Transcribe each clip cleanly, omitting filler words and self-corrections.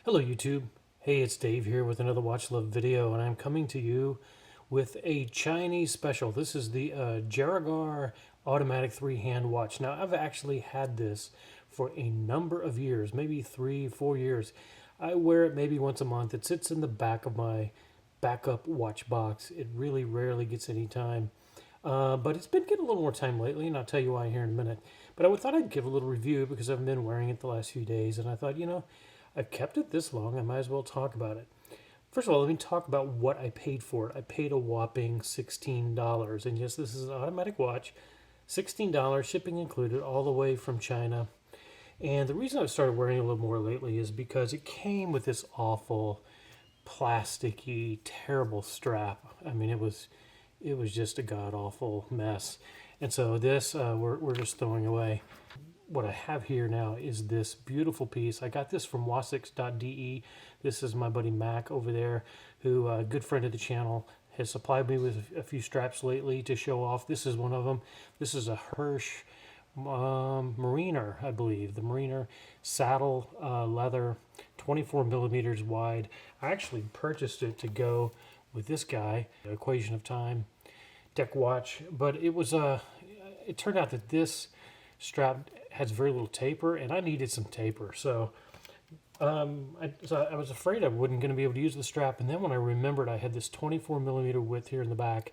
Hello YouTube. Hey, it's Dave here with another Watch Love video, and I'm coming to you with a Chinese special. This is the Jaragar automatic three-hand watch. Now, I've actually had this for a number of years, maybe 3-4 years. I wear it maybe once a month. It sits in the back of my backup watch box. It really rarely gets any time. But it's been getting a little more time lately, and I'll tell you why here in a minute. But I thought I'd give a little review because I've been wearing it the last few days, and I thought, I've kept it this long, I might as well talk about it. First of all, let me talk about what I paid for it. I paid a whopping $16. And yes, this is an automatic watch. $16, shipping included, all the way from China. And the reason I've started wearing it a little more lately is because it came with this awful, plasticky, terrible strap. I mean, it was just a god awful mess. And so this we're just throwing away. What I have here now is this beautiful piece. I got this from wasix.de. This is my buddy Mac over there, who a good friend of the channel, has supplied me with a few straps lately to show off. This is one of them. This is a Hirsch Mariner, I believe. The Mariner saddle leather, 24 millimeters wide. I actually purchased it to go with this guy, Equation of Time tech watch, but it turned out that this strap has very little taper, and I needed some taper. So I was afraid I wasn't going to be able to use the strap, and then when I remembered I had this 24 millimeter width here in the back,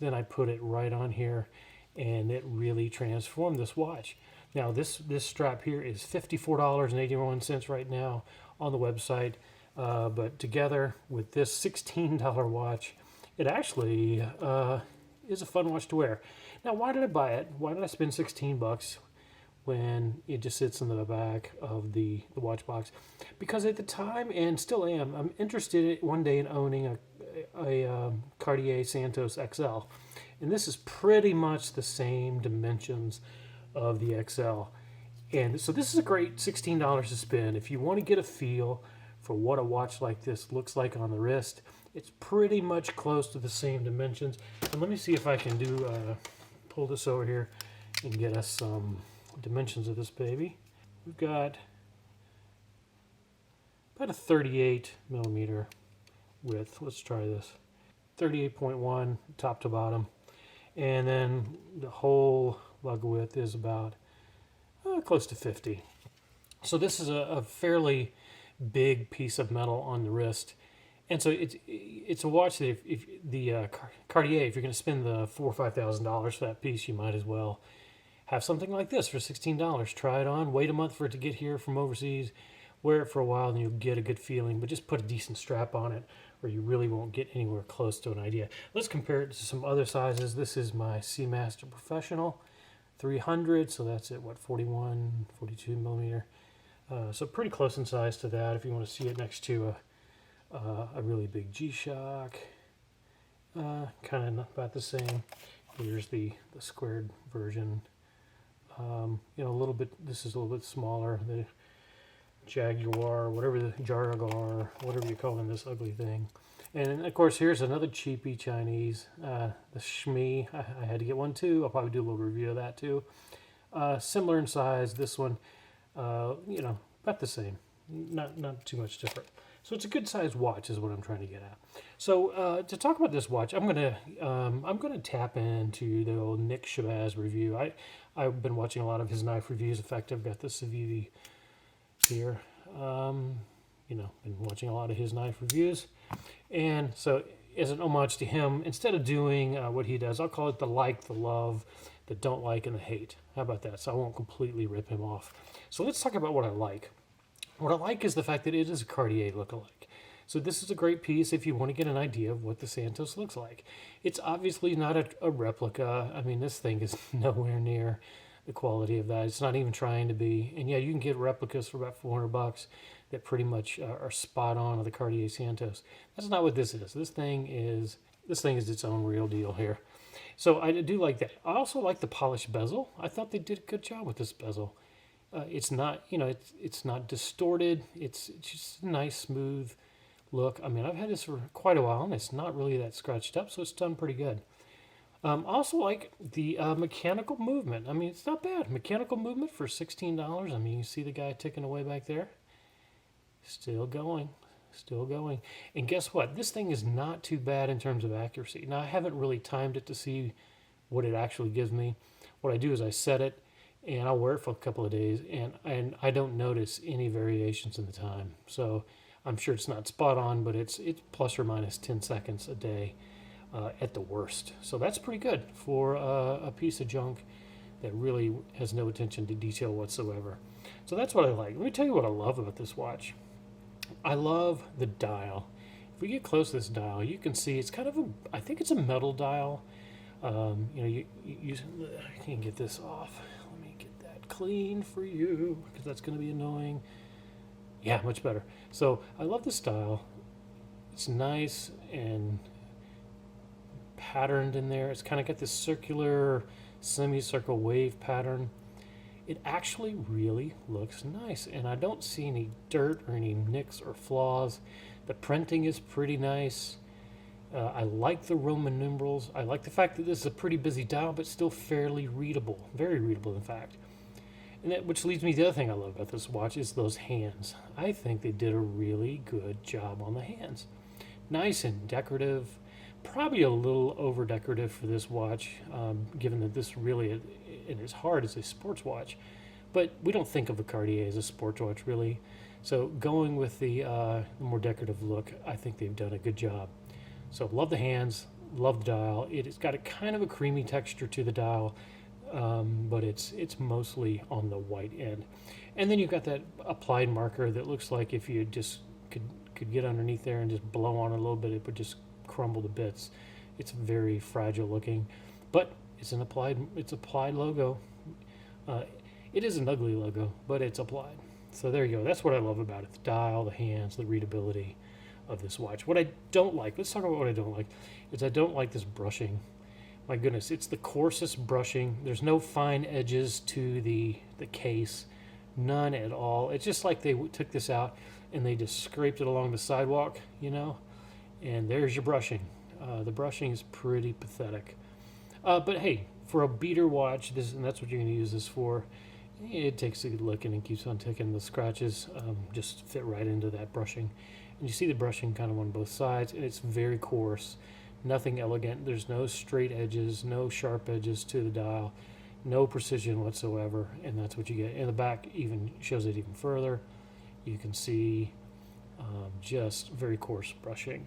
then I put it right on here, and it really transformed this watch. Now this strap here is $54.81 right now on the website, but together with this $16 watch, it actually is a fun watch to wear. Now, why did I buy it? Why did I spend 16 bucks when it just sits in the back of the watch box? Because at the time, and still am, I'm interested one day in owning a Cartier Santos XL. And this is pretty much the same dimensions of the XL. And so this is a great $16 to spend if you want to get a feel for what a watch like this looks like on the wrist. It's pretty much close to the same dimensions. And let me see if I can pull this over here and get us some dimensions of this baby. We've got about a 38 millimeter width. Let's try this. 38.1 top to bottom. And then the whole lug width is about close to 50. So this is a fairly big piece of metal on the wrist. And so it's a watch that if the Cartier, if you're going to spend the $4,000 or $5,000 for that piece, you might as well have something like this for $16. Try it on, wait a month for it to get here from overseas, wear it for a while, and you'll get a good feeling. But just put a decent strap on it, or you really won't get anywhere close to an idea. Let's compare it to some other sizes. This is my Seamaster Professional 300, so that's at what, 41, 42 millimeter. So pretty close in size to that. If you want to see it next to a really big G-Shock, kind of about the same. Here's the squared version. A little bit. This is a little bit smaller. The Jaguar, whatever the Jaragar, whatever you call them, this ugly thing. And of course, here's another cheapy Chinese, the Shmi. I had to get one too. I'll probably do a little review of that too. Similar in size. This one, about the same. Not too much different. So it's a good sized watch is what I'm trying to get at. So to talk about this watch, I'm gonna tap into the old Nick Shabazz review. I've been watching a lot of his knife reviews. In fact, I've got the Civivi here. Been watching a lot of his knife reviews, and so as an homage to him, instead of doing what he does, I'll call it the like, the love, the don't like, and the hate. How about that? So I won't completely rip him off. So let's talk about what I like. What I like is the fact that it is a Cartier lookalike. So this is a great piece if you want to get an idea of what the Santos looks like. It's obviously not a replica. I mean, this thing is nowhere near the quality of that. It's not even trying to be. And yeah, you can get replicas for about 400 bucks that pretty much are spot on of the Cartier Santos. That's not what this is. This thing is its own real deal here. So I do like that. I also like the polished bezel. I thought they did a good job with this bezel. It's not, it's not distorted. It's just a nice, smooth look. I mean, I've had this for quite a while, and it's not really that scratched up, so it's done pretty good. Also like the mechanical movement. I mean, it's not bad. Mechanical movement for $16. I mean, you see the guy ticking away back there. Still going. Still going. And guess what? This thing is not too bad in terms of accuracy. Now, I haven't really timed it to see what it actually gives me. What I do is I set it and I'll wear it for a couple of days and I don't notice any variations in the time. So I'm sure it's not spot on, but it's plus or minus 10 seconds a day at the worst. So that's pretty good for a piece of junk that really has no attention to detail whatsoever. So that's what I like. Let me tell you what I love about this watch. I love the dial. If we get close to this dial, you can see it's kind of I think it's a metal dial. I can't get this off. Let me get that clean for you because that's going to be annoying. Yeah, much better. So I love this dial. It's nice and patterned in there. It's kind of got this circular semicircle wave pattern. It actually really looks nice, and I don't see any dirt or any nicks or flaws. The printing is pretty nice. I like the Roman numerals. I like the fact that this is a pretty busy dial, but still fairly readable. Very readable, in fact. And that, which leads me to the other thing I love about this watch is those hands. I think they did a really good job on the hands. Nice and decorative. Probably a little over decorative for this watch, given that this really, in its heart, is a sports watch. But we don't think of a Cartier as a sports watch, really. So going with the more decorative look, I think they've done a good job. So love the hands, love the dial. It's got a kind of a creamy texture to the dial, but it's mostly on the white end. And then you've got that applied marker that looks like if you just could get underneath there and just blow on it a little bit, it would just crumble to bits. It's very fragile looking, but it's applied logo. It is an ugly logo, but it's applied. So there you go. That's what I love about it: the dial, the hands, the readability of this watch. What I don't like, let's talk about what I don't like, is I don't like this brushing. My goodness, it's the coarsest brushing. There's no fine edges to the case, none at all. It's just like they took this out and they just scraped it along the sidewalk, and there's your brushing. The brushing is pretty pathetic. But hey, for a beater watch, and that's what you're going to use this for, it takes a good licking and keeps on ticking. The scratches just fit right into that brushing. And you see the brushing kind of on both sides, and it's very coarse, nothing elegant. There's no straight edges, no sharp edges to the dial, no precision whatsoever, and that's what you get. And the back even shows it even further. You can see just very coarse brushing.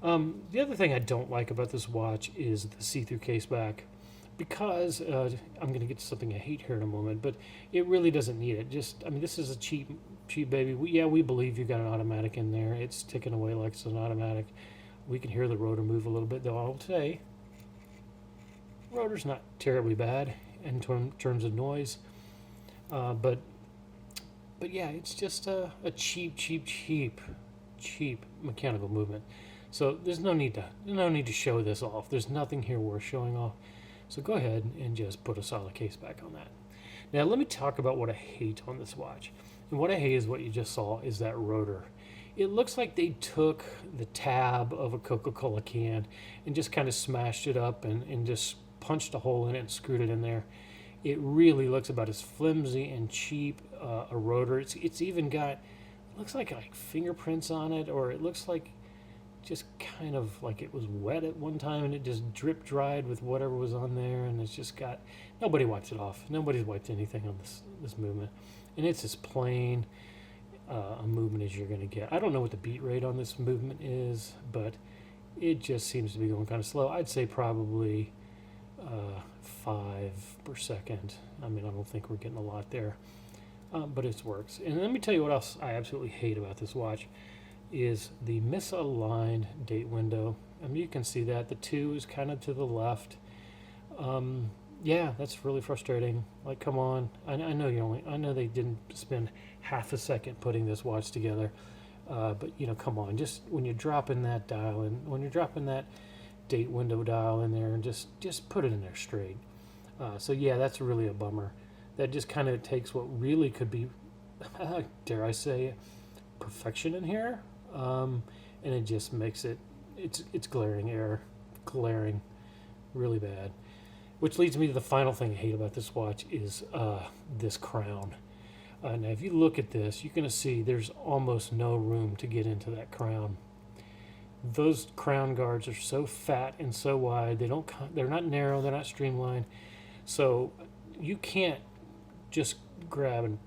The other thing I don't like about this watch is the see-through case back, because I'm going to get to something I hate here in a moment, but it really doesn't need it. This is a cheap baby. We believe you've got an automatic in there. It's ticking away like it's an automatic. We can hear the rotor move a little bit, though I will say rotor's not terribly bad in terms of noise, but yeah, it's just a cheap mechanical movement. So there's no need to show this off. There's nothing here worth showing off. So go ahead and just put a solid case back on that. Now let me talk about what I hate on this watch. And what I hate is what you just saw is that rotor. It looks like they took the tab of a Coca-Cola can and just kind of smashed it up and just punched a hole in it and screwed it in there. It really looks about as flimsy and cheap a rotor. It's even got, looks like fingerprints on it, or it looks like just kind of like it was wet at one time and it just drip dried with whatever was on there, and it's just got, nobody wipes it off. Nobody's wiped anything on this movement, and it's as plain a movement as you're going to get. I don't know what the beat rate on this movement is, but it just seems to be going kind of slow. I'd say probably 5 per second. I don't think we're getting a lot there, but it works. And let me tell you what else I absolutely hate about this watch is the misaligned date window. You can see that the 2 is kind of to the left. Yeah, that's really frustrating. Like, come on. I know they didn't spend half a second putting this watch together, but come on. Just when you're dropping that dial and when you're dropping that date window dial in there, and just put it in there straight. So yeah, that's really a bummer. That just kind of takes what really could be, dare I say, perfection in here. And it just makes it's glaring error, really bad. Which leads me to the final thing I hate about this watch is this crown. Now if you look at this, you're going to see there's almost no room to get into that crown. Those crown guards are so fat and so wide. They're not narrow, they're not streamlined. So you can't just grab and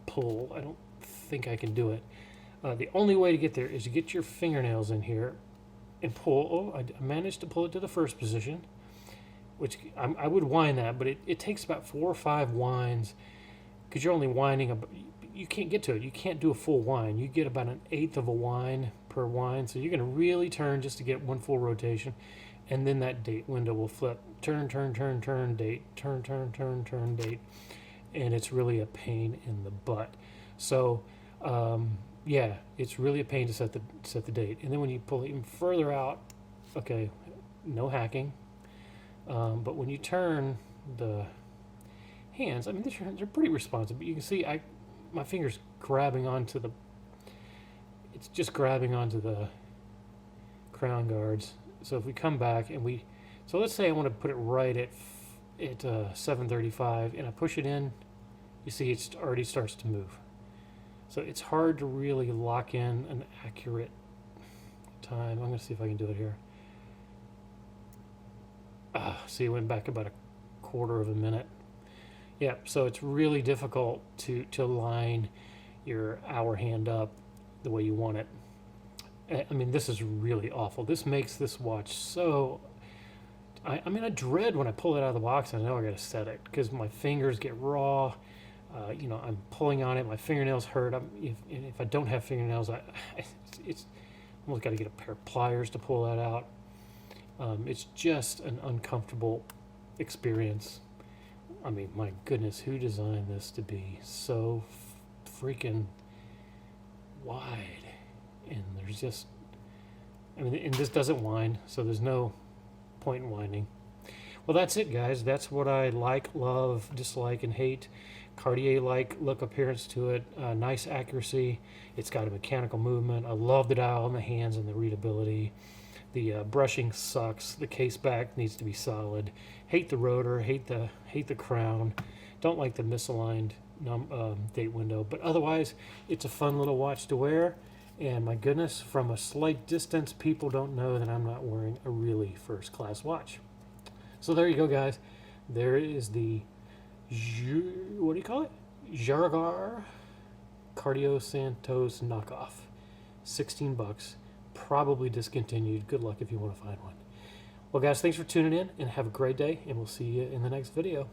pull. I don't think I can do it. The only way to get there is to get your fingernails in here and pull. Oh, I managed to pull it to the first position, which I would wind that, but it takes about 4 or 5 winds because you're only winding. You can't get to it. You can't do a full wind. You get about 1/8 of a wind per wind, so you're going to really turn just to get one full rotation, and then that date window will flip. Turn, turn, turn, turn, date. Turn, turn, turn, turn, date. And it's really a pain in the butt. So, yeah, it's really a pain to set the date. And then when you pull it even further out, okay, no hacking. But when you turn the hands, I mean, they're pretty responsive. But you can see my finger's grabbing onto the. It's just grabbing onto the crown guards. So if we come back and so let's say I want to put it right at 735, and I push it in, you see it already starts to move. So it's hard to really lock in an accurate time. I'm going to see if I can do it here. See, it went back about 1/4 of a minute. Yeah, so it's really difficult to line your hour hand up the way you want it. I mean, this is really awful. This makes this watch so... I mean, I dread when I pull it out of the box and I know I got to set it because my fingers get raw. You know, I'm pulling on it. My fingernails hurt. If I don't have fingernails, it's almost got to get a pair of pliers to pull that out. It's just an uncomfortable experience. I mean, my goodness, who designed this to be so freaking wide? And there's just, I mean, and this doesn't wind, so there's no point in winding. Well, that's it, guys. That's what I like, love, dislike, and hate. Cartier-like look, appearance to it. Nice accuracy. It's got a mechanical movement. I love the dial in the hands and the readability. The brushing sucks. The case back needs to be solid. Hate the rotor. Hate the crown. Don't like the misaligned date window. But otherwise, it's a fun little watch to wear. And my goodness, from a slight distance, people don't know that I'm not wearing a really first-class watch. So there you go, guys. There is the, what do you call it? Jaragar Cardio Santos knockoff. 16 bucks. Probably discontinued. Good luck if you want to find one. Well, guys, thanks for tuning in, and have a great day, and we'll see you in the next video.